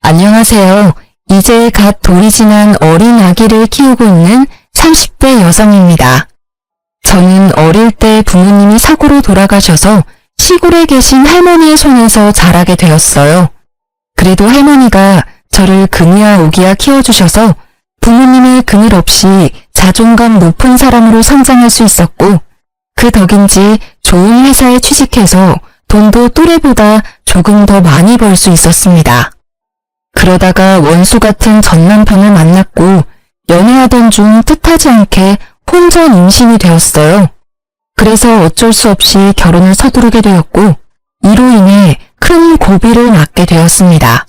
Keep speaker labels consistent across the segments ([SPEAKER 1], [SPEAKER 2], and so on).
[SPEAKER 1] 안녕하세요. 이제 갓 돌이 지난 어린 아기를 키우고 있는 30대 여성입니다. 저는 어릴 때 부모님이 사고로 돌아가셔서 시골에 계신 할머니의 손에서 자라게 되었어요. 그래도 할머니가 저를 금이야 오기야 키워주셔서 부모님의 그늘 없이 자존감 높은 사람으로 성장할 수 있었고, 그 덕인지 좋은 회사에 취직해서 돈도 또래보다 조금 더 많이 벌 수 있었습니다. 그러다가 원수 같은 전 남편을 만났고 연애하던 중 뜻하지 않게 혼전 임신이 되었어요. 그래서 어쩔 수 없이 결혼을 서두르게 되었고, 이로 인해 큰 고비를 맞게 되었습니다.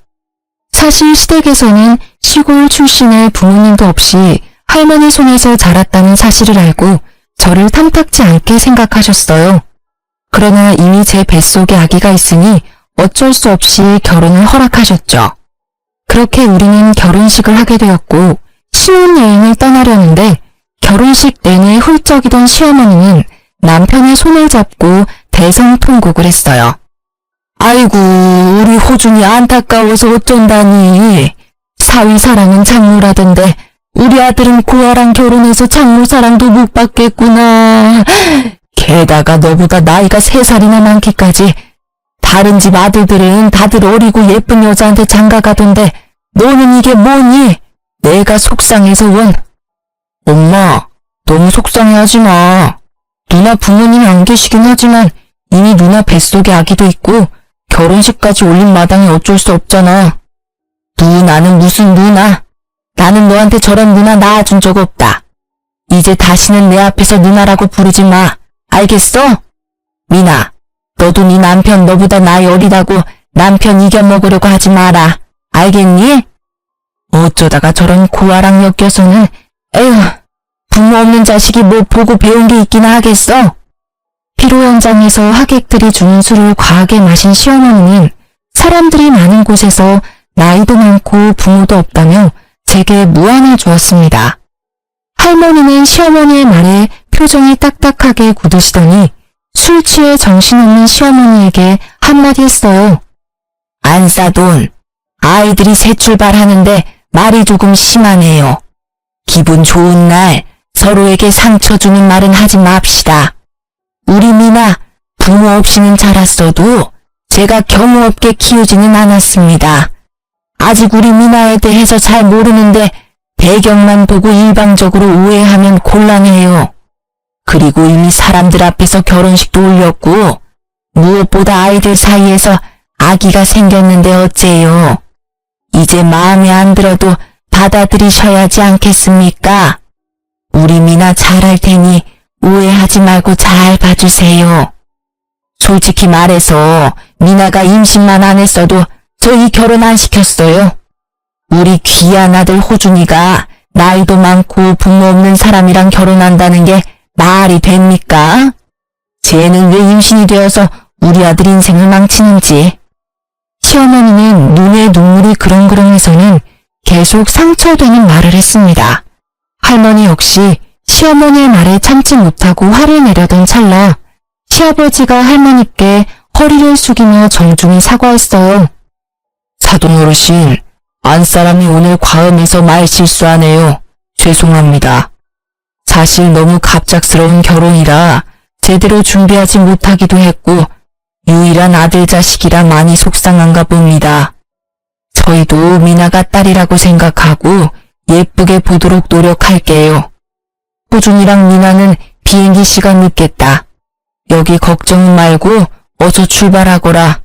[SPEAKER 1] 사실 시댁에서는 시골 출신의 부모님도 없이 할머니 손에서 자랐다는 사실을 알고 저를 탐탁지 않게 생각하셨어요. 그러나 이미 제 뱃속에 아기가 있으니 어쩔 수 없이 결혼을 허락하셨죠. 그렇게 우리는 결혼식을 하게 되었고 신혼여행을 떠나려는데, 결혼식 내내 훌쩍이던 시어머니는 남편의 손을 잡고 대성통곡을 했어요. 아이고, 우리 호준이 안타까워서 어쩐다니. 사위사랑은 장모라던데 우리 아들은 고아랑 결혼해서 장모사랑도 못 받겠구나. 게다가 너보다 나이가 3살이나 많기까지. 다른 집 아들들은 다들 어리고 예쁜 여자한테 장가가던데 너는 이게 뭐니? 내가 속상해서 원. 엄마, 너무 속상해하지 마. 누나 부모님이 안 계시긴 하지만 이미 누나 뱃속에 아기도 있고 결혼식까지 올린 마당에 어쩔 수 없잖아. 누나는 무슨 누나? 나는 너한테 저런 누나 낳아준 적 없다. 이제 다시는 내 앞에서 누나라고 부르지 마. 알겠어? 미나, 너도 네 남편 너보다 나이 어리다고 남편 이겨먹으려고 하지 마라. 알겠니? 어쩌다가 저런 고아랑 엮여서는, 에휴, 부모 없는 자식이 뭐 보고 배운 게 있기나 하겠어? 피로 현장에서 하객들이 주는 술을 과하게 마신 시어머니는 사람들이 많은 곳에서 나이도 많고 부모도 없다며 제게 무안을 주었습니다. 할머니는 시어머니의 말에 표정이 딱딱하게 굳으시더니 술 취해 정신없는 시어머니에게 한마디 했어요. 안사돈, 아이들이 새 출발하는데 말이 조금 심하네요. 기분 좋은 날 서로에게 상처 주는 말은 하지 맙시다. 우리 미나 부모 없이는 자랐어도 제가 경우 없게 키우지는 않았습니다. 아직 우리 미나에 대해서 잘 모르는데 배경만 보고 일방적으로 오해하면 곤란해요. 그리고 이미 사람들 앞에서 결혼식도 올렸고 무엇보다 아이들 사이에서 아기가 생겼는데 어째요. 이제 마음에 안 들어도 받아들이셔야지 않겠습니까? 우리 미나 잘할 테니 오해하지 말고 잘 봐주세요. 솔직히 말해서 미나가 임신만 안 했어도 저희 결혼 안 시켰어요. 우리 귀한 아들 호준이가 나이도 많고 부모 없는 사람이랑 결혼한다는 게 말이 됩니까? 쟤는 왜 임신이 되어서 우리 아들 인생을 망치는지. 시어머니는 눈에 눈물이 그렁그렁해서는 계속 상처되는 말을 했습니다. 할머니 역시 시어머니의 말에 참지 못하고 화를 내려던 찰나 시아버지가 할머니께 허리를 숙이며 정중히 사과했어요. 사돈 어르신, 안사람이 오늘 과음해서 말 실수하네요. 죄송합니다. 사실 너무 갑작스러운 결혼이라 제대로 준비하지 못하기도 했고 유일한 아들 자식이라 많이 속상한가 봅니다. 저희도 미나가 딸이라고 생각하고 예쁘게 보도록 노력할게요. 호준이랑 미나는 비행기 시간 늦겠다. 여기 걱정 말고 어서 출발하거라.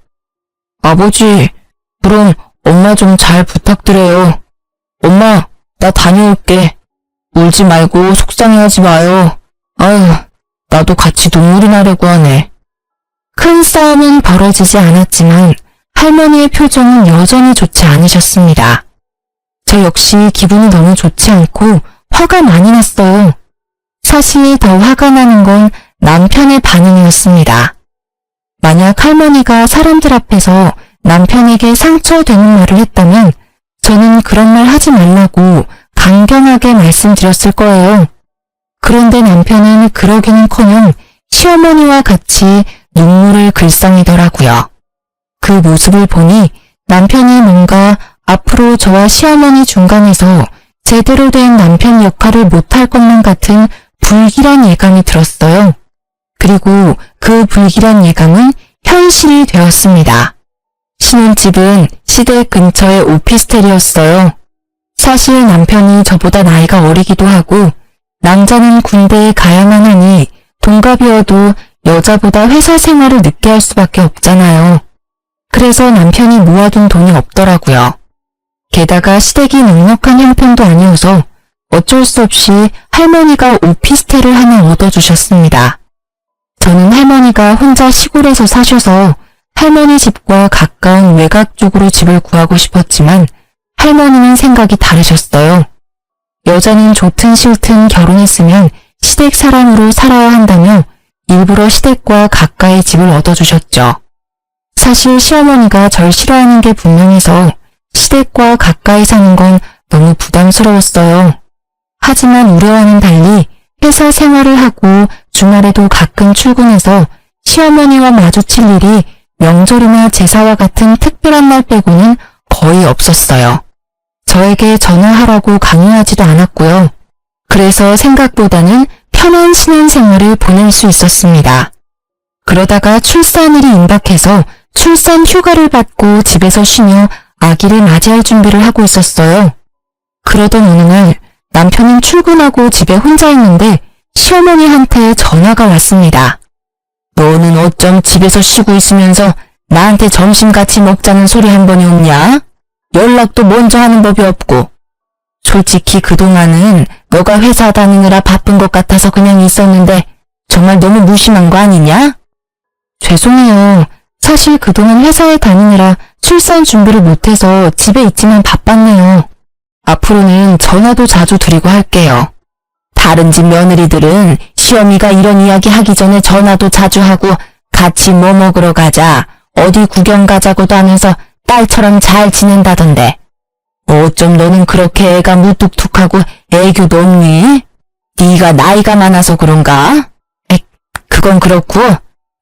[SPEAKER 1] 아버지, 그럼 엄마 좀 잘 부탁드려요. 엄마, 나 다녀올게. 울지 말고 속상해하지 마요. 아유, 나도 같이 눈물이 나려고 하네. 큰 싸움은 벌어지지 않았지만 할머니의 표정은 여전히 좋지 않으셨습니다. 저 역시 기분이 너무 좋지 않고 화가 많이 났어요. 사실 더 화가 나는 건 남편의 반응이었습니다. 만약 할머니가 사람들 앞에서 남편에게 상처되는 말을 했다면 저는 그런 말 하지 말라고 강경하게 말씀드렸을 거예요. 그런데 남편은 그러기는커녕 시어머니와 같이 눈물을 글썽이더라고요. 그 모습을 보니 남편이 뭔가 저와 시어머니 중간에서 제대로 된 남편 역할을 못할 것만 같은 불길한 예감이 들었어요. 그리고 그 불길한 예감은 현실이 되었습니다. 신혼집은 시댁 근처의 오피스텔이었어요. 사실 남편이 저보다 나이가 어리기도 하고 남자는 군대에 가야만 하니 동갑이어도 여자보다 회사 생활을 늦게 할 수밖에 없잖아요. 그래서 남편이 모아둔 돈이 없더라고요. 게다가 시댁이 넉넉한 형편도 아니어서 어쩔 수 없이 할머니가 오피스텔을 하나 얻어주셨습니다. 저는 할머니가 혼자 시골에서 사셔서 할머니 집과 가까운 외곽 쪽으로 집을 구하고 싶었지만 할머니는 생각이 다르셨어요. 여자는 좋든 싫든 결혼했으면 시댁 사람으로 살아야 한다며 일부러 시댁과 가까이 집을 얻어주셨죠. 사실 시어머니가 절 싫어하는 게 분명해서 시댁과 가까이 사는 건 너무 부담스러웠어요. 하지만 우려와는 달리 회사 생활을 하고 주말에도 가끔 출근해서 시어머니와 마주칠 일이 명절이나 제사와 같은 특별한 날 빼고는 거의 없었어요. 저에게 전화하라고 강요하지도 않았고요. 그래서 생각보다는 편한 신혼생활을 보낼 수 있었습니다. 그러다가 출산일이 임박해서 출산 휴가를 받고 집에서 쉬며 아기를 맞이할 준비를 하고 있었어요. 그러던 어느 날 남편은 출근하고 집에 혼자 있는데 시어머니한테 전화가 왔습니다. 너는 어쩜 집에서 쉬고 있으면서 나한테 점심 같이 먹자는 소리 한 번이 없냐? 연락도 먼저 하는 법이 없고. 솔직히 그동안은 너가 회사 다니느라 바쁜 것 같아서 그냥 있었는데 정말 너무 무심한 거 아니냐? 죄송해요. 사실 그동안 회사에 다니느라 출산 준비를 못해서 집에 있지만 바빴네요. 앞으로는 전화도 자주 드리고 할게요. 다른 집 며느리들은 시어미가 이런 이야기 하기 전에 전화도 자주 하고 같이 뭐 먹으러 가자, 어디 구경 가자고도 하면서 딸처럼 잘 지낸다던데. 어쩜 너는 그렇게 애가 무뚝뚝하고 애교도 없니? 네가 나이가 많아서 그런가? 그건 그렇고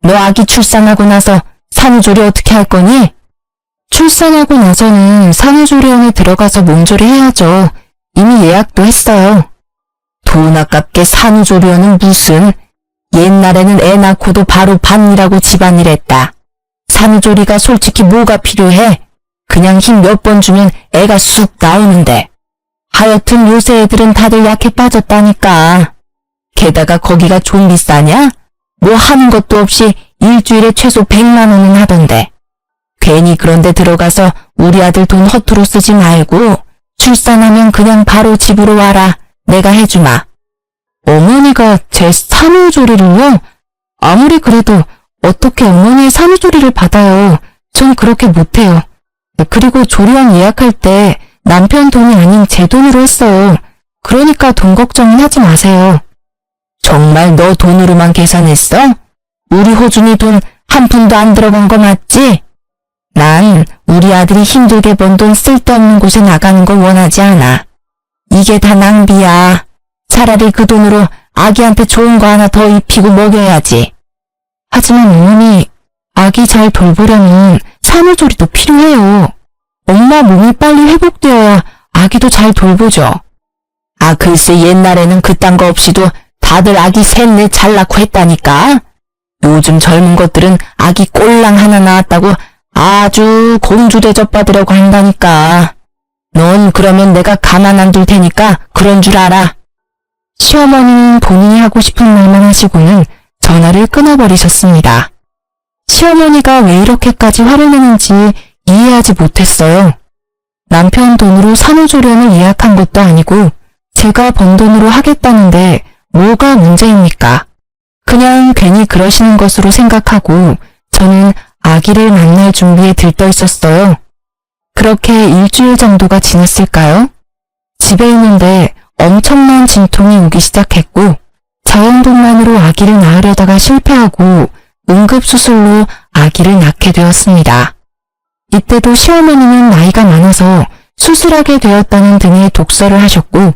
[SPEAKER 1] 너 아기 출산하고 나서 산후조리 어떻게 할 거니? 출산하고 나서는 산후조리원에 들어가서 몸조리 해야죠. 이미 예약도 했어요. 돈 아깝게 산후조리원은 무슨. 옛날에는 애 낳고도 바로 밭일하고 집안일 했다. 산후조리가 솔직히 뭐가 필요해? 그냥 힘 몇 번 주면 애가 쑥 나오는데. 하여튼 요새 애들은 다들 약해 빠졌다니까. 게다가 거기가 좀 비싸냐? 뭐 하는 것도 없이 일주일에 최소 100만 원은 하던데. 괜히 그런데 들어가서 우리 아들 돈 허투루 쓰지 말고 출산하면 그냥 바로 집으로 와라. 내가 해주마. 어머니가 제 산후조리를요? 아무리 그래도 어떻게 어머니의 산후조리를 받아요. 전 그렇게 못해요. 그리고 조리원 예약할 때 남편 돈이 아닌 제 돈으로 했어요. 그러니까 돈 걱정은 하지 마세요. 정말 너 돈으로만 계산했어? 우리 호준이 돈 한 푼도 안 들어간 거 맞지? 난 우리 아들이 힘들게 번 돈 쓸데없는 곳에 나가는 걸 원하지 않아. 이게 다 낭비야. 차라리 그 돈으로 아기한테 좋은 거 하나 더 입히고 먹여야지. 하지만 어머니, 아기 잘 돌보려면 산후조리도 필요해요. 엄마 몸이 빨리 회복되어야 아기도 잘 돌보죠. 아, 글쎄 옛날에는 그딴 거 없이도 다들 아기 셋넷 잘 낳고 했다니까. 요즘 젊은 것들은 아기 꼴랑 하나 낳았다고 아주 공주 대접받으려고 한다니까. 넌 그러면 내가 가만 안 둘 테니까 그런 줄 알아. 시어머니는 본인이 하고 싶은 말만 하시고는 전화를 끊어버리셨습니다. 시어머니가 왜 이렇게까지 화를 내는지 이해하지 못했어요. 남편 돈으로 산후조리원을 예약한 것도 아니고 제가 번 돈으로 하겠다는데 뭐가 문제입니까? 그냥 괜히 그러시는 것으로 생각하고 저는 아기를 만날 준비에 들떠 있었어요. 그렇게 일주일 정도가 지났을까요? 집에 있는데 엄청난 진통이 오기 시작했고 자연분만으로 아기를 낳으려다가 실패하고 응급수술로 아기를 낳게 되었습니다. 이때도 시어머니는 나이가 많아서 수술하게 되었다는 등의 독서를 하셨고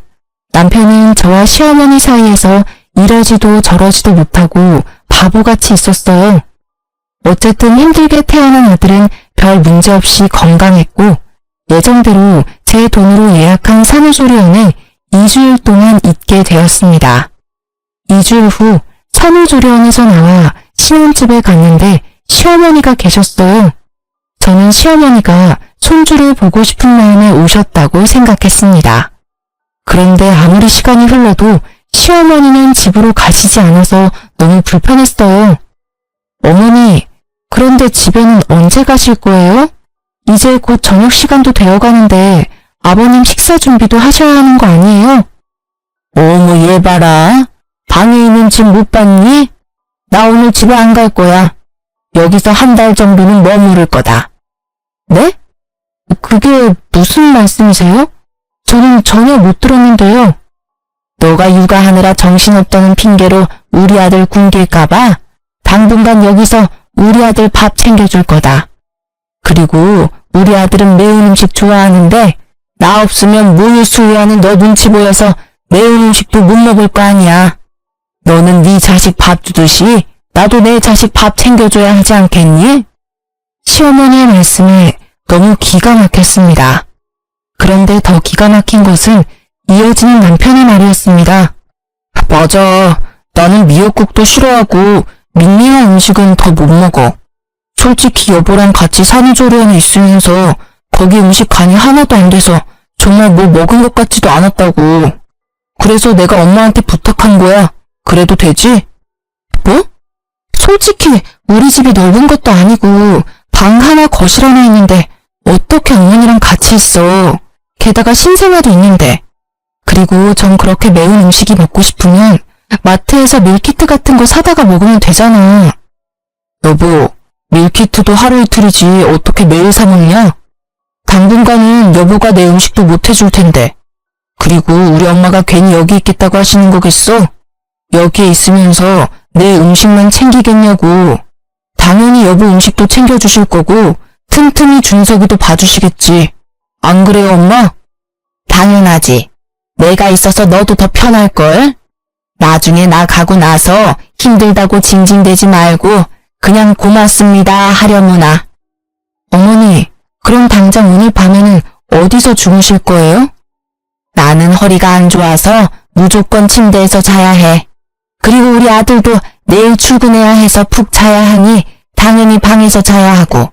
[SPEAKER 1] 남편은 저와 시어머니 사이에서 이러지도 저러지도 못하고 바보같이 있었어요. 어쨌든 힘들게 태어난 아들은 별 문제 없이 건강했고 예정대로 제 돈으로 예약한 산후조리원에 2주일 동안 있게 되었습니다. 2주일 후 산후조리원에서 나와 시어머집에 갔는데 시어머니가 계셨어요. 저는 시어머니가 손주를 보고 싶은 마음에 오셨다고 생각했습니다. 그런데 아무리 시간이 흘러도 시어머니는 집으로 가시지 않아서 너무 불편했어요. 어머니, 그런데 집에는 언제 가실 거예요? 이제 곧 저녁 시간도 되어가는데 아버님 식사 준비도 하셔야 하는 거 아니에요? 어머, 얘 봐라. 방에 있는 집 못 봤니? 나 오늘 집에 안 갈 거야. 여기서 한 달 정도는 머무를 거다. 네? 그게 무슨 말씀이세요? 저는 전혀 못 들었는데요. 너가 육아하느라 정신없다는 핑계로 우리 아들 굶길까봐 당분간 여기서 우리 아들 밥 챙겨줄 거다. 그리고 우리 아들은 매운 음식 좋아하는데 나 없으면 모유 수유하는 너 눈치 보여서 매운 음식도 못 먹을 거 아니야. 너는 네 자식 밥 주듯이 나도 내 자식 밥 챙겨줘야 하지 않겠니? 시어머니의 말씀에 너무 기가 막혔습니다. 그런데 더 기가 막힌 것은 이어지는 남편의 말이었습니다. 맞아. 나는 미역국도 싫어하고 밍밍한 음식은 더 못 먹어. 솔직히 여보랑 같이 산후조리원에 있으면서 거기 음식 간이 하나도 안 돼서 정말 뭐 먹은 것 같지도 않았다고. 그래서 내가 엄마한테 부탁한 거야. 그래도 되지? 뭐? 솔직히 우리 집이 넓은 것도 아니고 방 하나 거실 하나 있는데 어떻게 어머니랑 같이 있어. 게다가 신생아도 있는데. 그리고 전 그렇게 매운 음식이 먹고 싶으면 마트에서 밀키트 같은 거 사다가 먹으면 되잖아. 여보, 밀키트도 하루 이틀이지 어떻게 매일 사 먹냐? 당분간은 여보가 내 음식도 못 해줄 텐데. 그리고 우리 엄마가 괜히 여기 있겠다고 하시는 거겠어? 여기에 있으면서 내 음식만 챙기겠냐고. 당연히 여보 음식도 챙겨주실 거고 틈틈이 준석이도 봐주시겠지. 안 그래요, 엄마? 당연하지. 내가 있어서 너도 더 편할걸? 나중에 나 가고 나서 힘들다고 징징대지 말고 그냥 고맙습니다 하려무나. 어머니, 그럼 당장 오늘 밤에는 어디서 주무실 거예요? 나는 허리가 안 좋아서 무조건 침대에서 자야 해. 그리고 우리 아들도 내일 출근해야 해서 푹 자야 하니 당연히 방에서 자야 하고.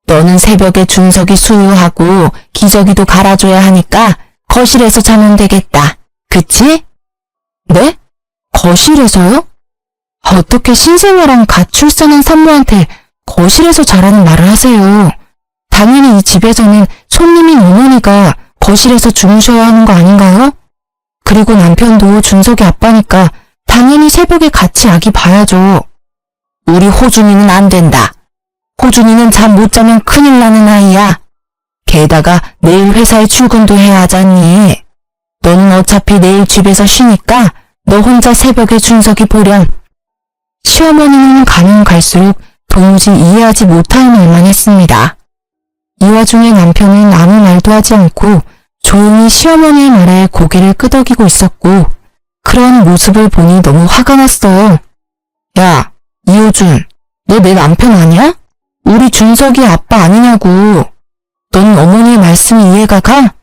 [SPEAKER 1] 너는 새벽에 준석이 수유하고 기저귀도 갈아줘야 하니까 거실에서 자면 되겠다. 그치? 네? 거실에서요? 어떻게 신생아랑 갓 출산한 산모한테 거실에서 자라는 말을 하세요. 당연히 이 집에서는 손님인 어머니가 거실에서 주무셔야 하는 거 아닌가요? 그리고 남편도 준석이 아빠니까 당연히 새벽에 같이 아기 봐야죠. 우리 호준이는 안 된다. 호준이는 잠 못 자면 큰일 나는 아이야. 게다가 내일 회사에 출근도 해야 하잖니. 너는 어차피 내일 집에서 쉬니까 너 혼자 새벽에 준석이 보렴. 시어머니는 가면 갈수록 도무지 이해하지 못할 말만 했습니다. 이 와중에 남편은 아무 말도 하지 않고 조용히 시어머니의 말에 고개를 끄덕이고 있었고 그런 모습을 보니 너무 화가 났어요. 야, 이호준, 너 내 남편 아니야? 우리 준석이 아빠 아니냐고. 넌 어머니의 말씀이 이해가 가?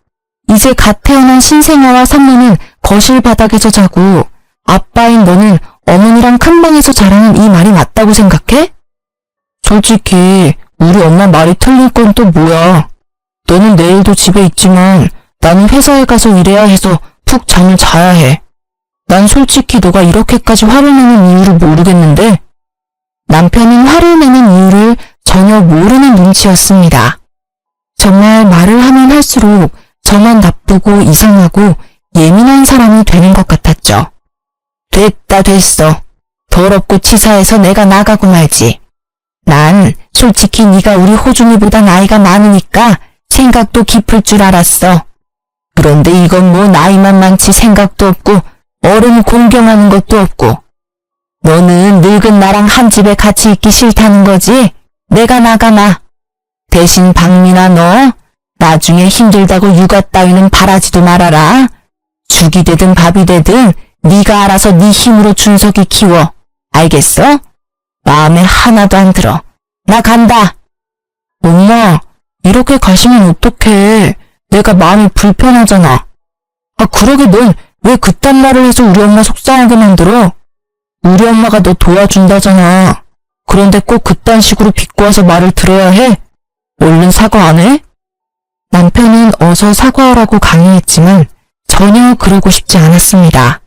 [SPEAKER 1] 이제 갓 태어난 신생아와 산모는 거실 바닥에서 자고 아빠인 너는 어머니랑 큰 방에서 자라는 이 말이 맞다고 생각해? 솔직히 우리 엄마 말이 틀린 건 또 뭐야. 너는 내일도 집에 있지만 나는 회사에 가서 일해야 해서 푹 잠을 자야 해. 난 솔직히 너가 이렇게까지 화를 내는 이유를 모르겠는데 남편은 화를 내는 이유를 전혀 모르는 눈치였습니다. 정말 말을 하면 할수록 저만 나쁘고 이상하고 예민한 사람이 되는 것 같았죠. 됐다 됐어. 더럽고 치사해서 내가 나가고 말지. 난 솔직히 네가 우리 호준이보다 나이가 많으니까 생각도 깊을 줄 알았어. 그런데 이건 뭐 나이만 많지 생각도 없고 어른 공경하는 것도 없고. 너는 늙은 나랑 한 집에 같이 있기 싫다는 거지? 내가 나가마. 대신 박민아 너 나중에 힘들다고 육아 따위는 바라지도 말아라. 죽이 되든 밥이 되든 네가 알아서 네 힘으로 준석이 키워. 알겠어? 마음에 하나도 안 들어. 나 간다. 엄마, 이렇게 가시면 어떡해. 내가 마음이 불편하잖아. 그러게 넌 왜 그딴 말을 해서 우리 엄마 속상하게 만들어? 우리 엄마가 너 도와준다잖아. 그런데 꼭 그딴 식으로 비꼬아서 말을 들어야 해? 얼른 사과 안 해? 남편은 어서 사과하라고 강요했지만 전혀 그러고 싶지 않았습니다.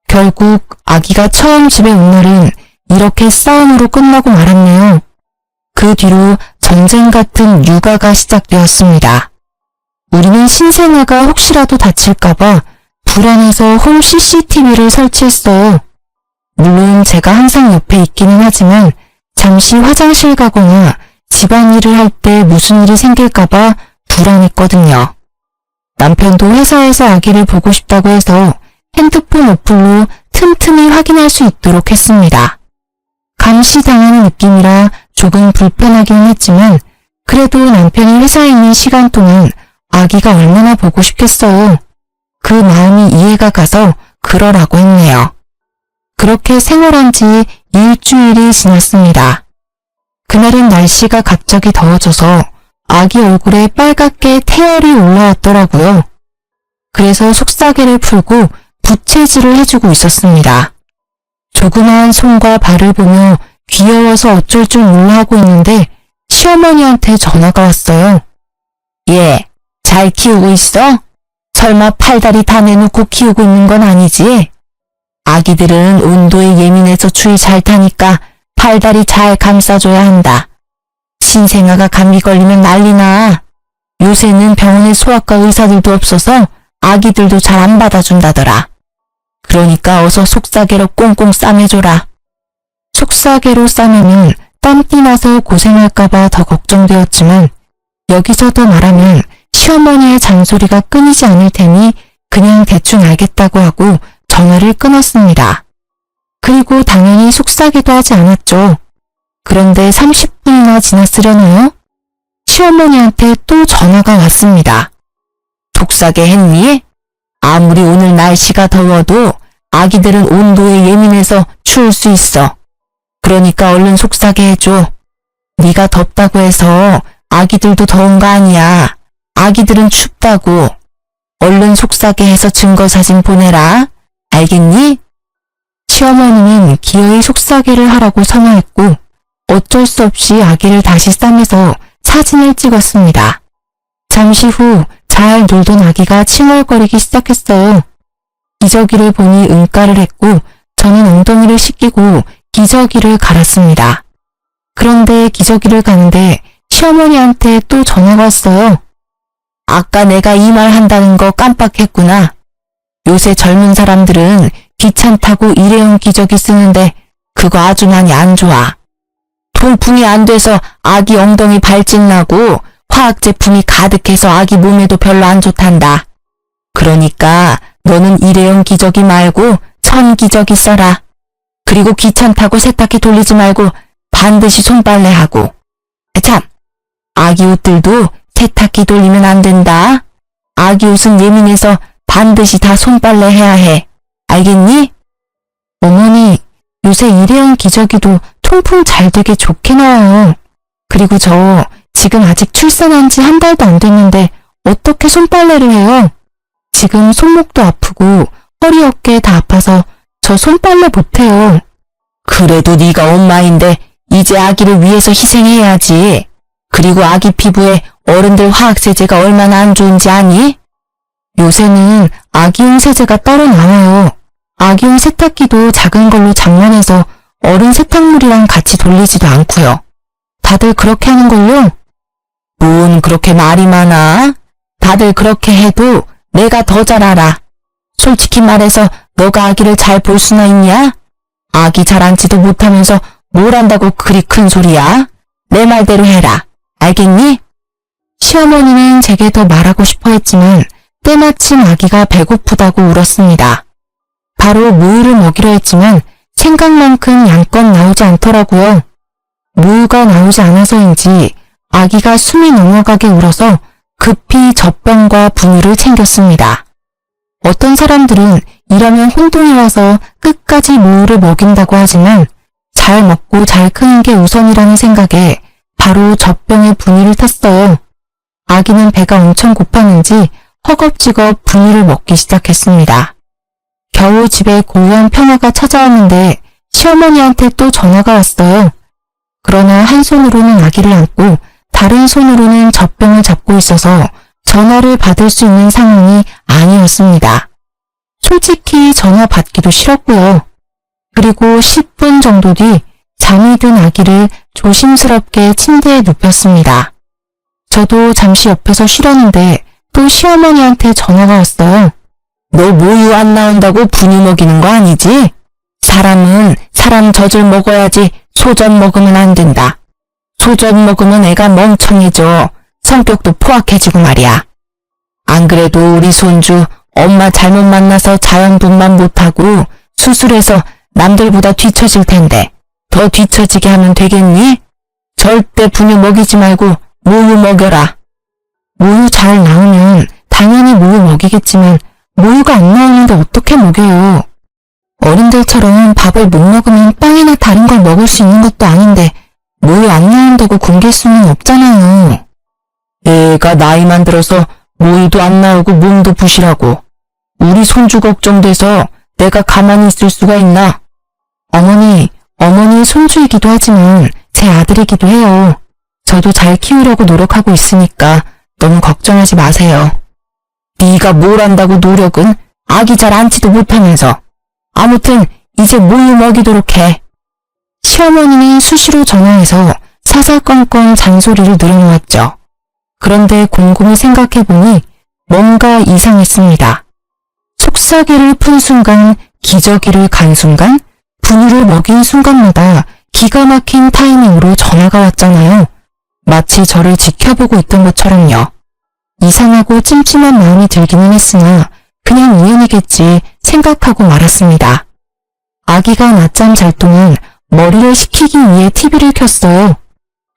[SPEAKER 1] 결국 아기가 처음 집에 온 날은 이렇게 싸움으로 끝나고 말았네요. 그 뒤로 전쟁 같은 육아가 시작되었습니다. 우리는 신생아가 혹시라도 다칠까봐 불안해서 홈 CCTV를 설치했어요. 물론 제가 항상 옆에 있기는 하지만 잠시 화장실 가거나 집안일을 할 때 무슨 일이 생길까봐 불안했거든요. 남편도 회사에서 아기를 보고 싶다고 해서 핸드폰 어플로 틈틈이 확인할 수 있도록 했습니다. 감시당하는 느낌이라 조금 불편하긴 했지만 그래도 남편이 회사에 있는 시간 동안 아기가 얼마나 보고 싶겠어요. 그 마음이 이해가 가서 그러라고 했네요. 그렇게 생활한 지 일주일이 지났습니다. 그날은 날씨가 갑자기 더워져서 아기 얼굴에 빨갛게 태열이 올라왔더라고요. 그래서 속삭이를 풀고 부채질을 해주고 있었습니다. 조그마한 손과 발을 보며 귀여워서 어쩔 줄 몰라 하고 있는데 시어머니한테 전화가 왔어요. 얘, 잘 키우고 있어? 설마 팔다리 다 내놓고 키우고 있는 건 아니지? 아기들은 온도에 예민해서 추위 잘 타니까 팔다리 잘 감싸줘야 한다. 신생아가 감기 걸리면 난리나. 요새는 병원에 소아과 의사들도 없어서 아기들도 잘 안 받아준다더라. 그러니까 어서 속사계로 꽁꽁 싸매줘라. 속사계로 싸매면 땀띠 나서 고생할까봐 더 걱정되었지만 여기서 더 말하면 시어머니의 잔소리가 끊이지 않을 테니 그냥 대충 알겠다고 하고 전화를 끊었습니다. 그리고 당연히 속삭이도 하지 않았죠. 그런데 30분이나 지났으려나요? 시어머니한테 또 전화가 왔습니다. 속삭이 했니? 아무리 오늘 날씨가 더워도 아기들은 온도에 예민해서 추울 수 있어. 그러니까 얼른 속삭이 해줘. 네가 덥다고 해서 아기들도 더운 거 아니야. 아기들은 춥다고. 얼른 속삭이 해서 증거 사진 보내라. 알겠니? 시어머니는 기어이 속삭이를 하라고 선호했고 어쩔 수 없이 아기를 다시 싸매서 사진을 찍었습니다. 잠시 후 잘 놀던 아기가 칭얼거리기 시작했어요. 기저귀를 보니 응가를 했고 저는 엉덩이를 씻기고 기저귀를 갈았습니다. 그런데 기저귀를 가는데 시어머니한테 또 전화가 왔어요. 아까 내가 이 말 한다는 거 깜빡했구나. 요새 젊은 사람들은 귀찮다고 일회용 기저귀 쓰는데 그거 아주 많이 안 좋아. 통풍이 안 돼서 아기 엉덩이 발진나고 화학 제품이 가득해서 아기 몸에도 별로 안 좋단다. 그러니까 너는 일회용 기저귀 말고 천 기저귀 써라. 그리고 귀찮다고 세탁기 돌리지 말고 반드시 손빨래하고. 참, 아기 옷들도 세탁기 돌리면 안 된다. 아기 옷은 예민해서 반드시 다 손빨래 해야 해. 알겠니? 어머니, 요새 일회용 기저귀도 통풍 잘 되게 좋게 나와요. 그리고 저 지금 아직 출산한 지 한 달도 안 됐는데 어떻게 손빨래를 해요? 지금 손목도 아프고 허리 어깨 다 아파서 저 손빨래 못해요. 그래도 네가 엄마인데 이제 아기를 위해서 희생해야지. 그리고 아기 피부에 어른들 화학세제가 얼마나 안 좋은지 아니? 요새는 아기용 세제가 따로 나와요. 아기용 세탁기도 작은 걸로 장만해서 어른 세탁물이랑 같이 돌리지도 않고요. 다들 그렇게 하는걸요? 뭔 그렇게 말이 많아? 다들 그렇게 해도 내가 더 잘 알아. 솔직히 말해서 너가 아기를 잘 볼 수나 있냐? 아기 잘 앉지도 못하면서 뭘 한다고 그리 큰 소리야? 내 말대로 해라. 알겠니? 시어머니는 제게 더 말하고 싶어 했지만 때마침 아기가 배고프다고 울었습니다. 바로 모유를 먹이려 했지만 생각만큼 양껏 나오지 않더라고요. 모유가 나오지 않아서인지 아기가 숨이 넘어가게 울어서 급히 젖병과 분유를 챙겼습니다. 어떤 사람들은 이러면 혼돈이 와서 끝까지 모유를 먹인다고 하지만 잘 먹고 잘 크는 게 우선이라는 생각에 바로 젖병에 분유를 탔어요. 아기는 배가 엄청 고팠는지 허겁지겁 분유를 먹기 시작했습니다. 겨우 집에 고요한 평화가 찾아왔는데 시어머니한테 또 전화가 왔어요. 그러나 한 손으로는 아기를 안고 다른 손으로는 젖병을 잡고 있어서 전화를 받을 수 있는 상황이 아니었습니다. 솔직히 전화 받기도 싫었고요. 그리고 10분 정도 뒤 잠이 든 아기를 조심스럽게 침대에 눕혔습니다. 저도 잠시 옆에서 쉬려는데 또 시어머니한테 전화가 왔어요. 너 모유 안 나온다고 분유 먹이는 거 아니지? 사람은 사람 젖을 먹어야지 소젖 먹으면 안 된다. 소젖 먹으면 애가 멍청해져. 성격도 포악해지고 말이야. 안 그래도 우리 손주 엄마 잘못 만나서 자연분만 못하고 수술해서 남들보다 뒤처질 텐데 더 뒤처지게 하면 되겠니? 절대 분유 먹이지 말고 모유 먹여라. 모유 잘 나오면 당연히 모유 먹이겠지만 모유가 안 나오는데 어떻게 먹여요? 어른들처럼 밥을 못 먹으면 빵이나 다른 걸 먹을 수 있는 것도 아닌데 모유 안 나온다고 굶길 수는 없잖아요. 애가 나이만 들어서 모유도 안 나오고 몸도 부실하고 우리 손주 걱정돼서 내가 가만히 있을 수가 있나? 어머니 손주이기도 하지만 제 아들이기도 해요. 저도 잘 키우려고 노력하고 있으니까 너무 걱정하지 마세요. 네가 뭘 안다고 노력은 아기 잘 안지도 못하면서. 아무튼 이제 모유 먹이도록 해. 시어머니는 수시로 전화해서 사사건건 잔소리를 늘어놓았죠. 그런데 곰곰이 생각해보니 뭔가 이상했습니다. 속삭이를 푼 순간, 기저귀를 간 순간, 분유를 먹인 순간마다 기가 막힌 타이밍으로 전화가 왔잖아요. 마치 저를 지켜보고 있던 것처럼요. 이상하고 찜찜한 마음이 들기는 했으나 그냥 우연이겠지 생각하고 말았습니다. 아기가 낮잠 잘 동안 머리를 식히기 위해 TV를 켰어요.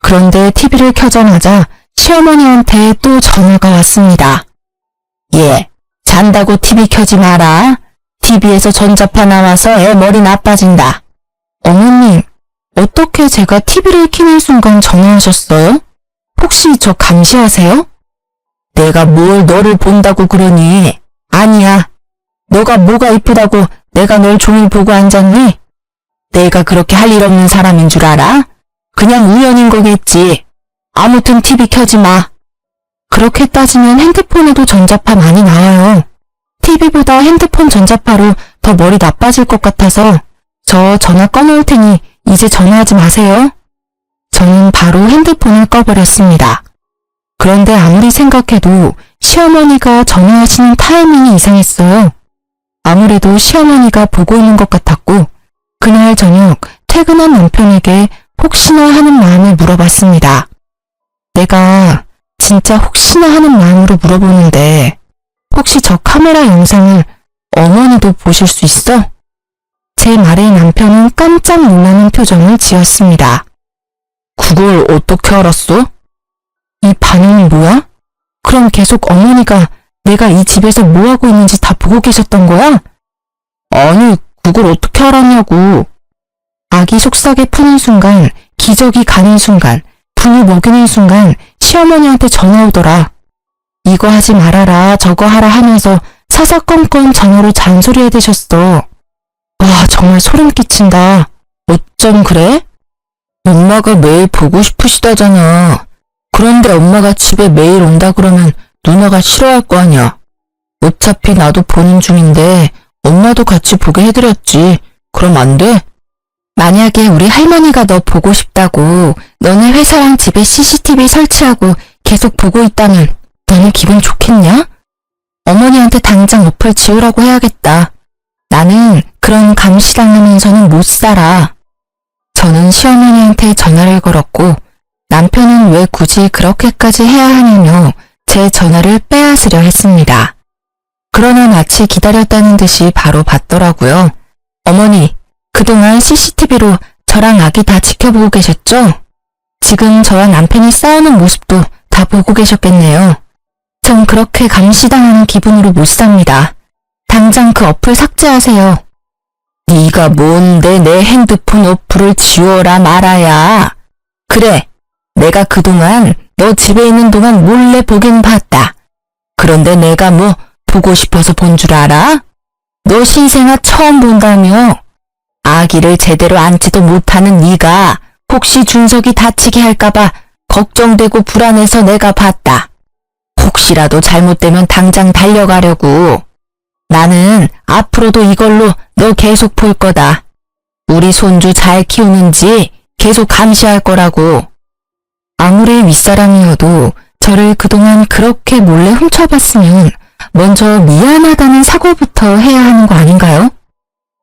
[SPEAKER 1] 그런데 TV를 켜자마자 시어머니한테 또 전화가 왔습니다. 예, 잔다고 TV 켜지 마라. TV에서 전자파 나와서 애 머리 나빠진다. 어머님, 어떻게 제가 TV를 켜는 순간 전화하셨어요? 혹시 저 감시하세요? 내가 뭘 너를 본다고 그러니? 아니야. 너가 뭐가 이쁘다고 내가 널 종일 보고 앉았니? 내가 그렇게 할 일 없는 사람인 줄 알아? 그냥 우연인 거겠지. 아무튼 TV 켜지 마. 그렇게 따지면 핸드폰에도 전자파 많이 나와요. TV보다 핸드폰 전자파로 더 머리 나빠질 것 같아서 저 전화 꺼놓을 테니 이제 전화하지 마세요. 저는 바로 핸드폰을 꺼버렸습니다. 그런데 아무리 생각해도 시어머니가 전화하시는 타이밍이 이상했어요. 아무래도 시어머니가 보고 있는 것 같았고 그날 저녁 퇴근한 남편에게 혹시나 하는 마음을 물어봤습니다. 내가 진짜 혹시나 하는 마음으로 물어보는데 혹시 저 카메라 영상을 어머니도 보실 수 있어? 제 말에 남편은 깜짝 놀라는 표정을 지었습니다. 그걸 어떻게 알았어? 이 반응이 뭐야? 그럼 계속 어머니가 내가 이 집에서 뭐하고 있는지 다 보고 계셨던 거야? 아니, 그걸 어떻게 알았냐고. 아기 속삭에 푸는 순간, 기저귀 가는 순간, 분유 먹이는 순간 시어머니한테 전화 오더라. 이거 하지 말아라, 저거 하라 하면서 사사건건 전화로 잔소리해 대셨어. 와, 정말 소름 끼친다. 어쩜 그래? 엄마가 매일 보고 싶으시다잖아. 그런데 엄마가 집에 매일 온다 그러면 누나가 싫어할 거 아니야. 어차피 나도 보는 중인데 엄마도 같이 보게 해드렸지. 그럼 안 돼? 만약에 우리 할머니가 너 보고 싶다고 너네 회사랑 집에 CCTV 설치하고 계속 보고 있다면 너는 기분 좋겠냐? 어머니한테 당장 어플 지우라고 해야겠다. 나는 그런 감시당하면서는 못 살아. 저는 시어머니한테 전화를 걸었고 남편은 왜 굳이 그렇게까지 해야 하냐며 제 전화를 빼앗으려 했습니다. 그러나 마치 기다렸다는 듯이 바로 받더라고요. 어머니, 그동안 CCTV로 저랑 아기 다 지켜보고 계셨죠? 지금 저와 남편이 싸우는 모습도 다 보고 계셨겠네요. 전 그렇게 감시당하는 기분으로 못 삽니다. 당장 그 어플 삭제하세요. 네가 뭔데 내 핸드폰 어플을 지워라 말아야. 그래, 내가 그동안 너 집에 있는 동안 몰래 보긴 봤다. 그런데 내가 뭐 보고 싶어서 본 줄 알아? 너 신생아 처음 본다며. 아기를 제대로 안지도 못하는 네가 혹시 준석이 다치게 할까봐 걱정되고 불안해서 내가 봤다. 혹시라도 잘못되면 당장 달려가려고. 나는 앞으로도 이걸로 너 계속 볼 거다. 우리 손주 잘 키우는지 계속 감시할 거라고. 아무리 윗사람이어도 저를 그동안 그렇게 몰래 훔쳐봤으면 먼저 미안하다는 사과부터 해야 하는 거 아닌가요?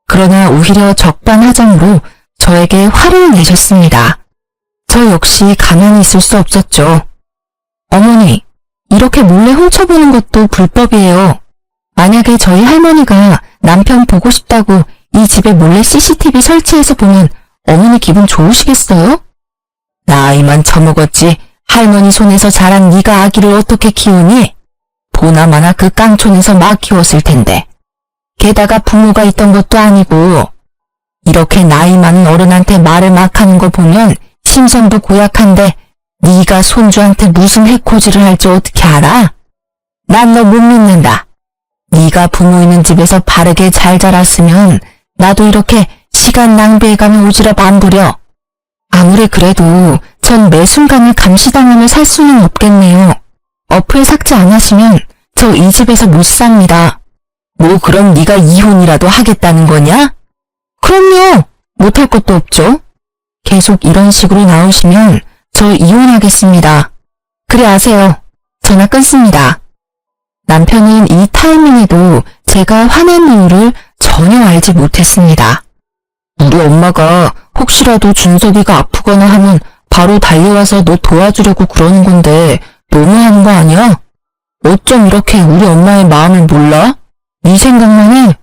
[SPEAKER 1] 그러나 오히려 적반하장으로 저에게 화를 내셨습니다. 저 역시 가만히 있을 수 없었죠. 어머니, 이렇게 몰래 훔쳐보는 것도 불법이에요. 만약에 저희 할머니가 남편 보고 싶다고 이 집에 몰래 CCTV 설치해서 보면 어머니 기분 좋으시겠어요? 나이만 처먹었지 할머니 손에서 자란 네가 아기를 어떻게 키우니? 보나마나 그 깡촌에서 막 키웠을 텐데. 게다가 부모가 있던 것도 아니고. 이렇게 나이 많은 어른한테 말을 막 하는 거 보면 심성도 고약한데 네가 손주한테 무슨 해코지를 할지 어떻게 알아? 난 너 못 믿는다. 네가 부모 있는 집에서 바르게 잘 자랐으면 나도 이렇게 시간 낭비해가며 오지랖 안 부려. 아무리 그래도 전 매 순간을 감시당하며 살 수는 없겠네요. 어플 삭제 안 하시면 저 이 집에서 못 삽니다. 뭐 그럼 네가 이혼이라도 하겠다는 거냐? 그럼요. 못할 것도 없죠. 계속 이런 식으로 나오시면 저 이혼하겠습니다. 그래 아세요. 전화 끊습니다. 남편은 이 타이밍에도 제가 화낸 이유를 전혀 알지 못했습니다. 우리 엄마가 혹시라도 준석이가 아프거나 하면 바로 달려와서 너 도와주려고 그러는 건데 너무하는 거 아니야? 어쩜 이렇게 우리 엄마의 마음을 몰라? 네 생각만 해.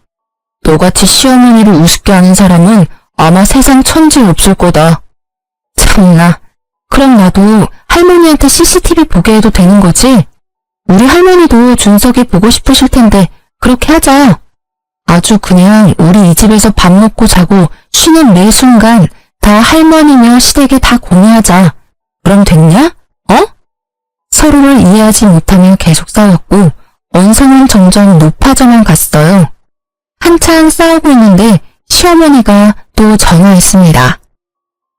[SPEAKER 1] 너같이 시어머니를 우습게 하는 사람은 아마 세상 천지에 없을 거다. 참나. 그럼 나도 할머니한테 CCTV 보게 해도 되는 거지? 우리 할머니도 준석이 보고 싶으실 텐데 그렇게 하자. 아주 그냥 우리 이 집에서 밥 먹고 자고 쉬는 매 순간 다 할머니며 시댁에 다 공유하자. 그럼 됐냐? 어? 서로를 이해하지 못하며 계속 싸웠고 언성은 점점 높아져만 갔어요. 한창 싸우고 있는데 시어머니가 또 전화했습니다.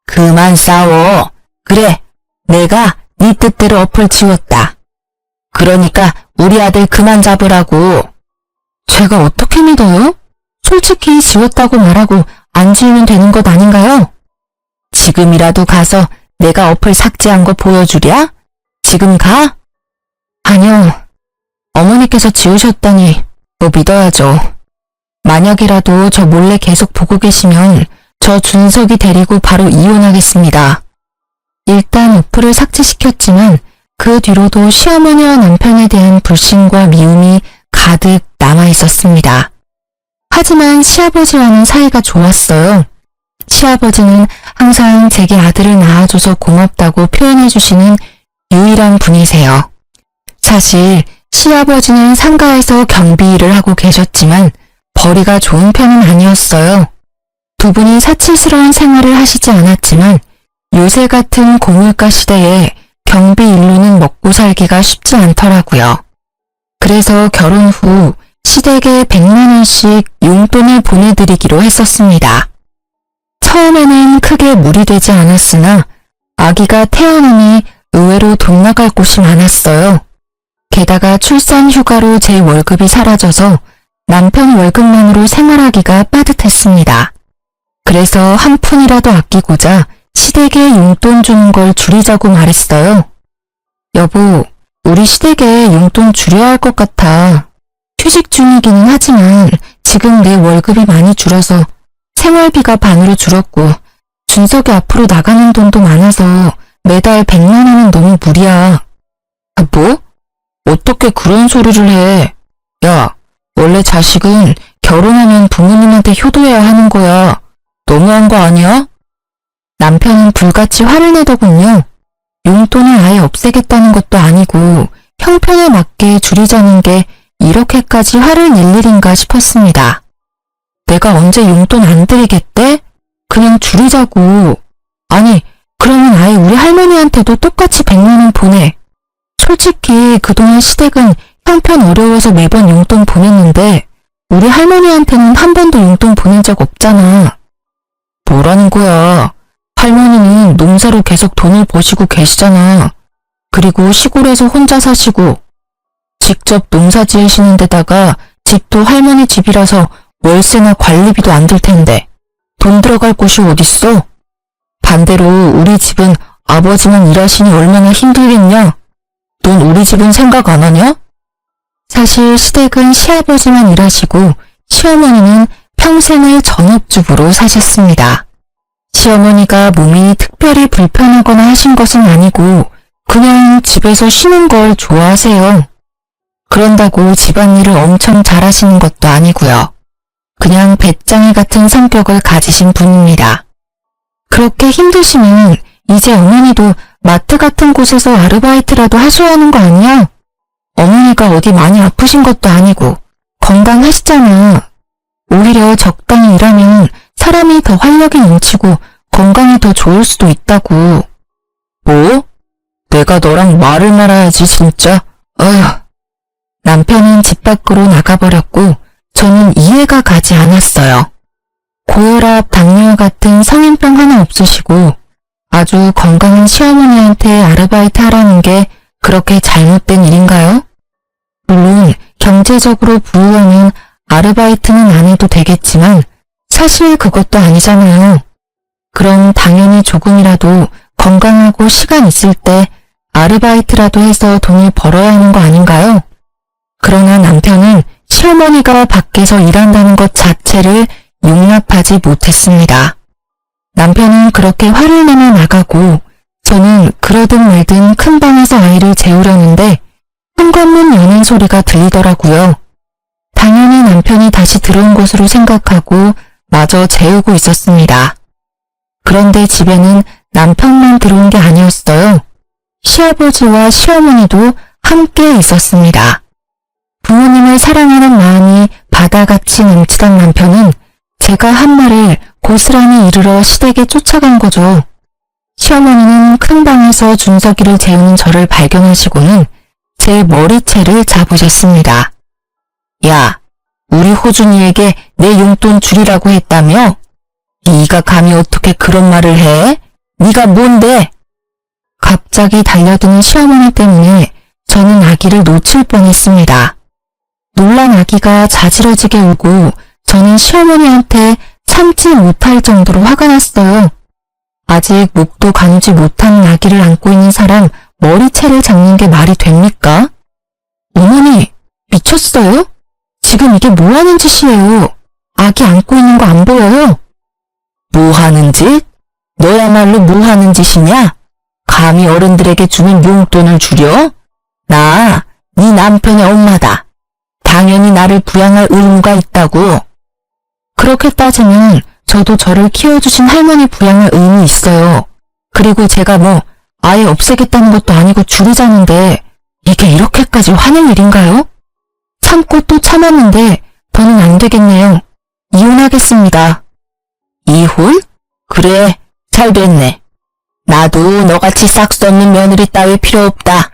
[SPEAKER 1] 그만 싸워. 그래, 내가 네 뜻대로 어플 지웠다. 그러니까 우리 아들 그만 잡으라고. 제가 어떻게 믿어요? 솔직히 지웠다고 말하고 안 지우면 되는 것 아닌가요? 지금이라도 가서 내가 어플 삭제한 거 보여주랴? 지금 가? 아니요. 어머니께서 지우셨다니 뭐 믿어야죠. 만약이라도 저 몰래 계속 보고 계시면 저 준석이 데리고 바로 이혼하겠습니다. 일단 어플을 삭제시켰지만 그 뒤로도 시어머니와 남편에 대한 불신과 미움이 가득 남아 있었습니다. 하지만 시아버지와는 사이가 좋았어요. 시아버지는 항상 제게 아들을 낳아줘서 고맙다고 표현해주시는 유일한 분이세요. 사실 시아버지는 상가에서 경비 일을 하고 계셨지만 벌이가 좋은 편은 아니었어요. 두 분이 사치스러운 생활을 하시지 않았지만 요새 같은 고물가 시대에 경비 일로는 먹고 살기가 쉽지 않더라고요. 그래서 결혼 후 시댁에 100만 원씩 용돈을 보내드리기로 했었습니다. 처음에는 크게 무리되지 않았으나 아기가 태어나니 의외로 돈 나갈 곳이 많았어요. 게다가 출산 휴가로 제 월급이 사라져서 남편 월급만으로 생활하기가 빠듯했습니다. 그래서 한 푼이라도 아끼고자 시댁에 용돈 주는 걸 줄이자고 말했어요. 여보, 우리 시댁에 용돈 줄여야 할 것 같아. 휴직 중이기는 하지만 지금 내 월급이 많이 줄어서 생활비가 반으로 줄었고 준석이 앞으로 나가는 돈도 많아서 매달 100만 원은 너무 무리야. 아, 뭐? 어떻게 그런 소리를 해? 야, 원래 자식은 결혼하면 부모님한테 효도해야 하는 거야. 너무한 거 아니야? 남편은 불같이 화를 내더군요. 용돈을 아예 없애겠다는 것도 아니고 형편에 맞게 줄이자는 게 이렇게까지 화를 낼 일인가 싶었습니다. 내가 언제 용돈 안 드리겠대? 그냥 줄이자고. 아니, 그러면 아예 우리 할머니한테도 똑같이 100만 원 보내. 솔직히 그동안 시댁은 형편 어려워서 매번 용돈 보냈는데 우리 할머니한테는 한 번도 용돈 보낸 적 없잖아. 뭐라는 거야? 할머니는 농사로 계속 돈을 버시고 계시잖아. 그리고 시골에서 혼자 사시고 직접 농사 지으시는 데다가 집도 할머니 집이라서 월세나 관리비도 안 들 텐데 돈 들어갈 곳이 어딨어? 반대로 우리 집은 아버지만 일하시니 얼마나 힘들겠냐? 넌 우리 집은 생각 안 하냐? 사실 시댁은 시아버지만 일하시고 시어머니는 평생을 전업주부로 사셨습니다. 시어머니가 몸이 특별히 불편하거나 하신 것은 아니고 그냥 집에서 쉬는 걸 좋아하세요. 그런다고 집안일을 엄청 잘하시는 것도 아니고요. 그냥 배짱이 같은 성격을 가지신 분입니다. 그렇게 힘드시면 이제 어머니도 마트 같은 곳에서 아르바이트라도 하셔야 하는 거 아니야? 어머니가 어디 많이 아프신 것도 아니고 건강하시잖아. 오히려 적당히 일하면 사람이 더 활력이 넘치고 건강이 더 좋을 수도 있다고. 뭐? 내가 너랑 말을 말아야지 진짜. 어휴. 남편은 집 밖으로 나가버렸고 저는 이해가 가지 않았어요. 고혈압, 당뇨 같은 성인병 하나 없으시고 아주 건강한 시어머니한테 아르바이트 하라는 게 그렇게 잘못된 일인가요? 물론 경제적으로 부유하면 아르바이트는 안 해도 되겠지만 사실 그것도 아니잖아요. 그럼 당연히 조금이라도 건강하고 시간 있을 때 아르바이트라도 해서 돈을 벌어야 하는 거 아닌가요? 그러나 남편은 시어머니가 밖에서 일한다는 것 자체를 용납하지 못했습니다. 남편은 그렇게 화를 내며 나가고 저는 그러든 말든 큰 방에서 아이를 재우려는데 현관문 여는 소리가 들리더라고요. 당연히 남편이 다시 들어온 것으로 생각하고 마저 재우고 있었습니다. 그런데 집에는 남편만 들어온 게 아니었어요. 시아버지와 시어머니도 함께 있었습니다. 부모님을 사랑하는 마음이 바다같이 넘치던 남편은 제가 한 말을 고스란히 이르러 시댁에 쫓아간 거죠. 시어머니는 큰 방에서 준석이를 재우는 저를 발견하시고는 제 머리채를 잡으셨습니다. 야, 우리 호준이에게 내 용돈 줄이라고 했다며? 네가 감히 어떻게 그런 말을 해? 네가 뭔데? 갑자기 달려드는 시어머니 때문에 저는 아기를 놓칠 뻔했습니다. 놀란 아기가 자지러지게 울고 저는 시어머니한테 참지 못할 정도로 화가 났어요. 아직 목도 가누지 못한 아기를 안고 있는 사람 머리채를 잡는 게 말이 됩니까? 어머니, 미쳤어요? 지금 이게 뭐 하는 짓이에요? 아기 안고 있는 거 안 보여요? 뭐 하는 짓? 너야말로 뭐 하는 짓이냐? 감히 어른들에게 주는 용돈을 줄여? 나, 네 남편의 엄마다. 당연히 나를 부양할 의무가 있다고. 그렇게 따지면 저도 저를 키워주신 할머니 부양할 의무 있어요. 그리고 제가 뭐 아예 없애겠다는 것도 아니고 줄이자는데 이게 이렇게까지 화낼 일인가요? 참고 또 참았는데 더는 안 되겠네요. 이혼하겠습니다. 이혼? 그래, 잘 됐네. 나도 너같이 싹수 없는 며느리 따위 필요 없다.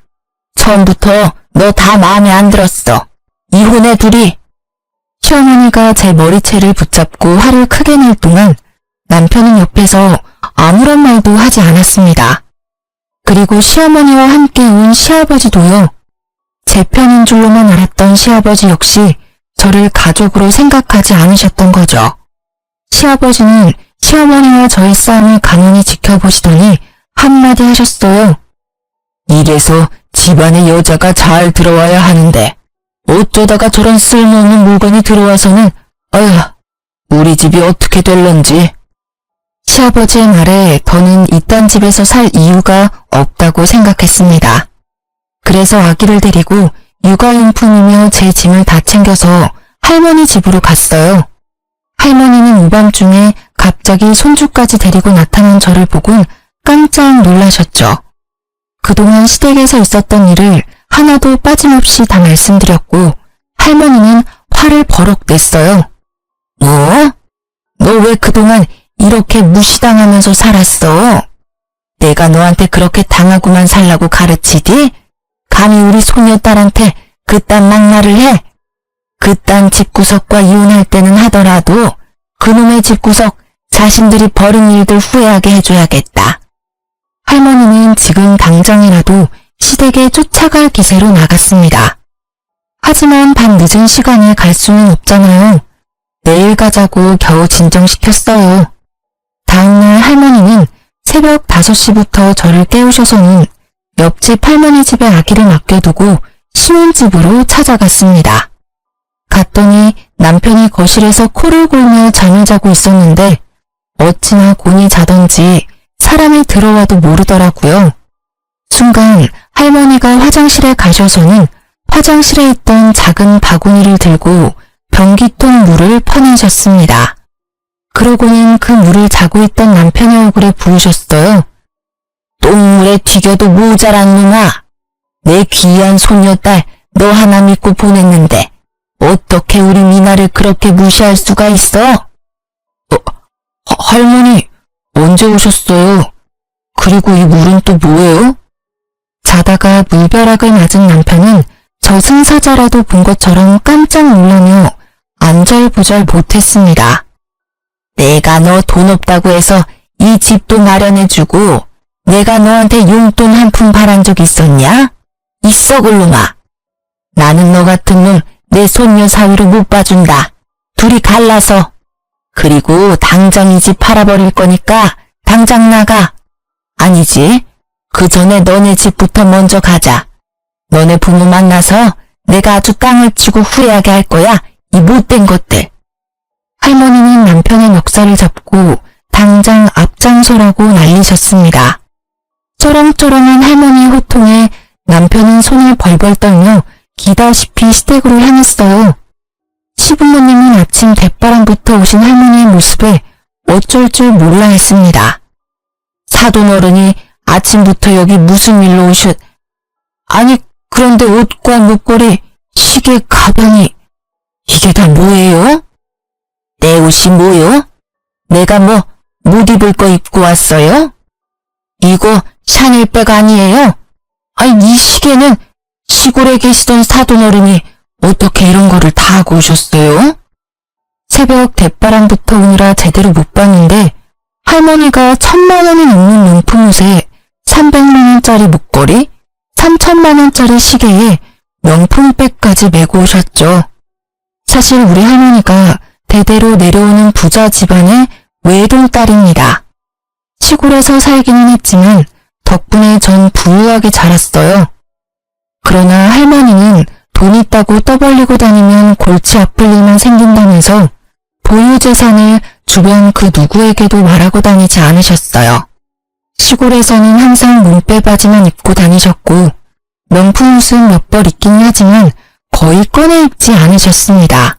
[SPEAKER 1] 처음부터 너 다 마음에 안 들었어. 이혼해 둘이. 시어머니가 제 머리채를 붙잡고 화를 크게 낼 동안 남편은 옆에서 아무런 말도 하지 않았습니다. 그리고 시어머니와 함께 온 시아버지도요. 제 편인 줄로만 알았던 시아버지 역시 저를 가족으로 생각하지 않으셨던 거죠. 시아버지는 시어머니와 저의 싸움을 가만히 지켜보시더니 한마디 하셨어요. 이래서 집안에 여자가 잘 들어와야 하는데 어쩌다가 저런 쓸모없는 물건이 들어와서는 어휴, 우리 집이 어떻게 될런지. 시아버지의 말에 더는 이딴 집에서 살 이유가 없다고 생각했습니다. 그래서 아기를 데리고 육아용품이며 제 짐을 다 챙겨서 할머니 집으로 갔어요. 할머니는 오밤중에 갑자기 손주까지 데리고 나타난 저를 보곤 깜짝 놀라셨죠. 그동안 시댁에서 있었던 일을 하나도 빠짐없이 다 말씀드렸고 할머니는 화를 버럭 냈어요. 뭐? 너 왜 그동안 이렇게 무시당하면서 살았어? 내가 너한테 그렇게 당하고만 살라고 가르치디? 감히 우리 소녀딸한테 그딴 막말을 해? 그딴 집구석과 이혼할 때는 하더라도 그놈의 집구석 자신들이 벌인 일들 후회하게 해줘야겠다. 할머니는 지금 당장이라도 시댁에 쫓아갈 기세로 나갔습니다. 하지만 밤 늦은 시간에 갈 수는 없잖아요. 내일 가자고 겨우 진정시켰어요. 다음날 할머니는 새벽 5시부터 저를 깨우셔서는 옆집 할머니 집에 아기를 맡겨두고 신혼집으로 찾아갔습니다. 갔더니 남편이 거실에서 코를 골며 잠을 자고 있었는데 어찌나 곤히 자던지 사람이 들어와도 모르더라고요. 순간 할머니가 화장실에 가셔서는 화장실에 있던 작은 바구니를 들고 변기통 물을 퍼내셨습니다. 그러고는 그 물을 자고 있던 남편의 얼굴에 부으셨어요. 똥물에 튀겨도 모자란 놈아. 내 귀한 손녀딸 너 하나 믿고 보냈는데 어떻게 우리 미나를 그렇게 무시할 수가 있어? 할머니, 언제 오셨어요? 그리고 이 물은 또 뭐예요? 자다가 물벼락을 맞은 남편은 저승사자라도 본 것처럼 깜짝 놀라며 안절부절 못했습니다. 내가 너 돈 없다고 해서 이 집도 마련해주고 내가 너한테 용돈 한 푼 바란 적 있었냐? 있어 글놈아. 나는 너 같은 놈 내 손녀 사위로 못 봐준다. 둘이 갈라서. 그리고 당장 이 집 팔아버릴 거니까 당장 나가. 아니지. 그 전에 너네 집부터 먼저 가자. 너네 부모 만나서 내가 아주 땅을 치고 후회하게 할 거야. 이 못된 것들. 할머니는 남편의 멱살을 잡고 당장 앞장서라고 난리셨습니다. 쩌렁쩌렁한 할머니의 호통에 남편은 손을 벌벌 떨며 기다시피 시댁으로 향했어요. 시부모님은 아침 대바람부터 오신 할머니의 모습에 어쩔 줄 몰라 했습니다. 사돈어른이 아침부터 여기 무슨 일로 오셨... 아니 그런데 옷과 목걸이, 시계, 가방이 이게 다 뭐예요? 내 옷이 뭐요? 내가 뭐 못 입을 거 입고 왔어요? 이거 샤넬백 아니에요? 아니 이 시계는 시골에 계시던 사돈어른이 어떻게 이런 거를 다 하고 오셨어요? 새벽 대바람부터 오느라 제대로 못 봤는데 할머니가 1,000만 원이 넘는 명품 옷에 300만 원짜리 목걸이, 3,000만 원짜리 시계에 명품백까지 메고 오셨죠. 사실 우리 할머니가 대대로 내려오는 부자 집안의 외동딸입니다. 시골에서 살기는 했지만 덕분에 전 부유하게 자랐어요. 그러나 할머니는 돈 있다고 떠벌리고 다니면 골치 아플 일만 생긴다면서 보유재산을 주변 그 누구에게도 말하고 다니지 않으셨어요. 시골에서는 항상 몸빼바지만 입고 다니셨고 명품 옷은 몇 벌 있긴 하지만 거의 꺼내 입지 않으셨습니다.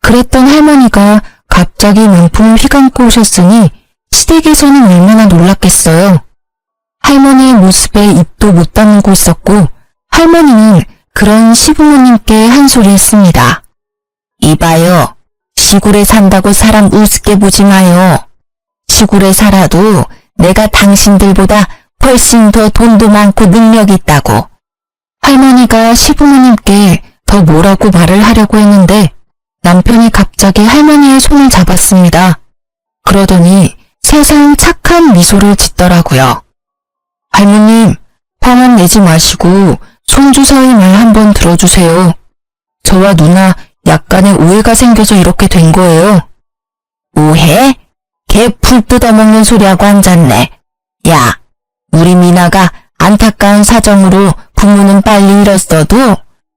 [SPEAKER 1] 그랬던 할머니가 갑자기 명품을 휘감고 오셨으니 시댁에서는 얼마나 놀랐겠어요. 할머니의 모습에 입도 못 다물고 있었고 할머니는 그런 시부모님께 한 소리 했습니다. 이봐요. 시골에 산다고 사람 우습게 보지 마요. 시골에 살아도 내가 당신들보다 훨씬 더 돈도 많고 능력이 있다고. 할머니가 시부모님께 더 뭐라고 말을 하려고 했는데 남편이 갑자기 할머니의 손을 잡았습니다. 그러더니 세상 착한 미소를 짓더라고요. 할머님, 화만 내지 마시고 손주사위 말 한번 들어주세요. 저와 누나 약간의 오해가 생겨서 이렇게 된 거예요. 오해? 개 풀 뜯어먹는 소리하고 앉았네. 야, 우리 미나가 안타까운 사정으로 부모는 빨리 잃었어도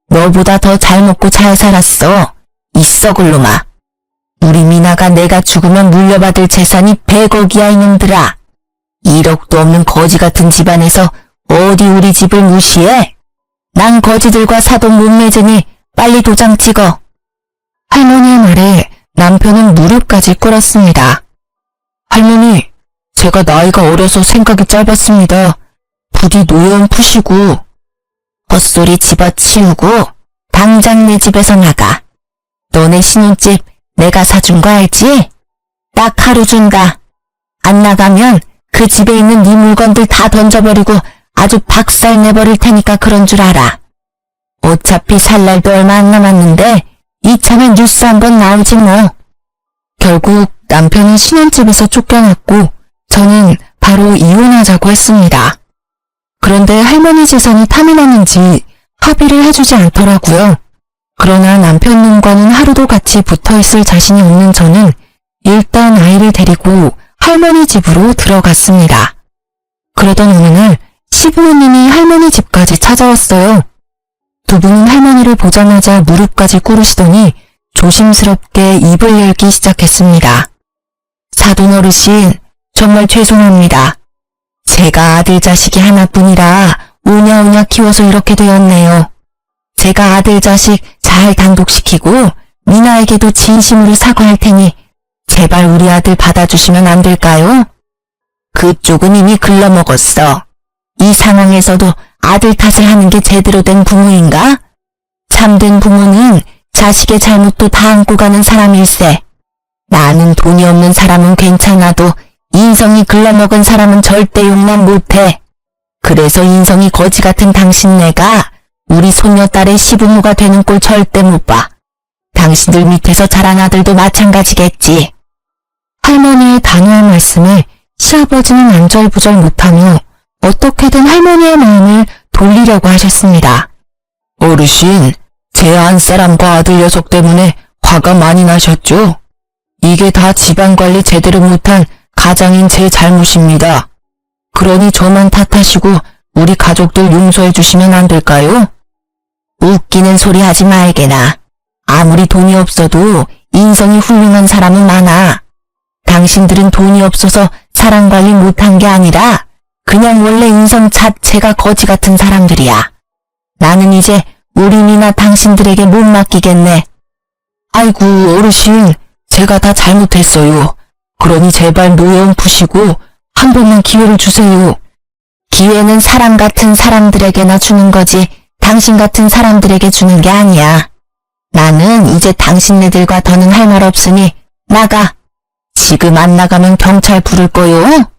[SPEAKER 1] 너보다 더 잘 먹고 잘 살았어. 이 썩을 놈아. 우리 미나가 내가 죽으면 물려받을 재산이 100억이야 이놈들아. 1억도 없는 거지 같은 집안에서 어디 우리 집을 무시해? 난 거지들과 사돈 못 맺으니 빨리 도장 찍어. 할머니의 말에 남편은 무릎까지 꿇었습니다. 할머니, 제가 나이가 어려서 생각이 짧았습니다. 부디 노여움 푸시고 헛소리 집어치우고 당장 내 집에서 나가. 너네 신혼집 내가 사준 거 알지? 딱 하루 준다. 안 나가면 그 집에 있는 네 물건들 다 던져버리고 아주 박살 내버릴 테니까 그런 줄 알아. 어차피 살 날도 얼마 안 남았는데 이참에 뉴스 한번 나오지 뭐. 결국 남편은 신혼집에서 쫓겨났고 저는 바로 이혼하자고 했습니다. 그런데 할머니 재산이 탐이 났는지 합의를 해주지 않더라고요. 그러나 남편 눈과는 하루도 같이 붙어있을 자신이 없는 저는 일단 아이를 데리고 할머니 집으로 들어갔습니다. 그러던 어느 날 시부모님이 할머니 집까지 찾아왔어요. 두 분은 할머니를 보자마자 무릎까지 꿇으시더니 조심스럽게 입을 열기 시작했습니다. 사돈 어르신, 정말 죄송합니다. 제가 아들 자식이 하나뿐이라 우냐우냐 키워서 이렇게 되었네요. 제가 아들 자식 잘 단독시키고 미나에게도 진심으로 사과할 테니 제발 우리 아들 받아주시면 안 될까요? 그쪽은 이미 글러먹었어. 이 상황에서도 아들 탓을 하는 게 제대로 된 부모인가? 참된 부모는 자식의 잘못도 다 안고 가는 사람일세. 나는 돈이 없는 사람은 괜찮아도 인성이 글러먹은 사람은 절대 용납 못해. 그래서 인성이 거지 같은 당신네가 우리 손녀딸의 시부모가 되는 꼴 절대 못 봐. 당신들 밑에서 자란 아들도 마찬가지겠지. 할머니의 단호한 말씀에 시아버지는 안절부절 못하며 어떻게든 할머니의 마음을 돌리려고 하셨습니다. 어르신, 제 안사람과 아들 녀석 때문에 화가 많이 나셨죠? 이게 다 집안관리 제대로 못한 가장인 제 잘못입니다. 그러니 저만 탓하시고 우리 가족들 용서해 주시면 안 될까요? 웃기는 소리 하지 말게나. 아무리 돈이 없어도 인성이 훌륭한 사람은 많아. 당신들은 돈이 없어서 사람 관리 못한 게 아니라 그냥 원래 인성 자체가 거지 같은 사람들이야. 나는 이제 우리 미나 당신들에게 못 맡기겠네. 아이고 어르신, 제가 다 잘못했어요. 그러니 제발 노여움 푸시고 한 번만 기회를 주세요. 기회는 사람 같은 사람들에게나 주는 거지 당신 같은 사람들에게 주는 게 아니야. 나는 이제 당신네들과 더는 할 말 없으니 나가. 지금 안 나가면 경찰 부를 거요.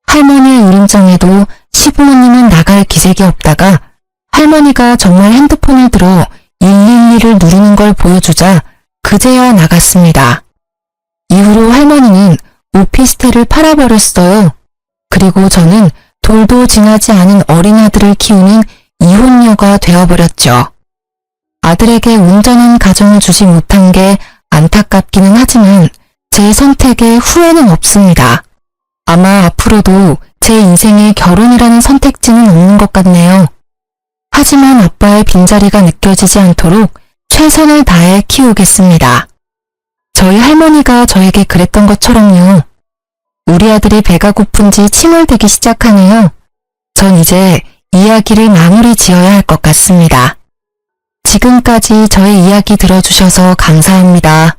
[SPEAKER 1] 할머니의 울음장에도 시부모님은 나갈 기색이 없다가 할머니가 정말 핸드폰을 들어 112를 누르는 걸 보여주자 그제야 나갔습니다. 이후로 할머니는 오피스텔을 팔아버렸어요. 그리고 저는 돌도 지나지 않은 어린 아들을 키우는 이혼녀가 되어버렸죠. 아들에게 온전한 가정을 주지 못한 게 안타깝기는 하지만 제 선택에 후회는 없습니다. 아마 앞으로도 제 인생에 결혼이라는 선택지는 없는 것 같네요. 하지만 아빠의 빈자리가 느껴지지 않도록 최선을 다해 키우겠습니다. 저희 할머니가 저에게 그랬던 것처럼요. 우리 아들이 배가 고픈지 칭얼대기 시작하네요. 전 이제 이야기를 마무리 지어야 할 것 같습니다. 지금까지 저의 이야기 들어주셔서 감사합니다.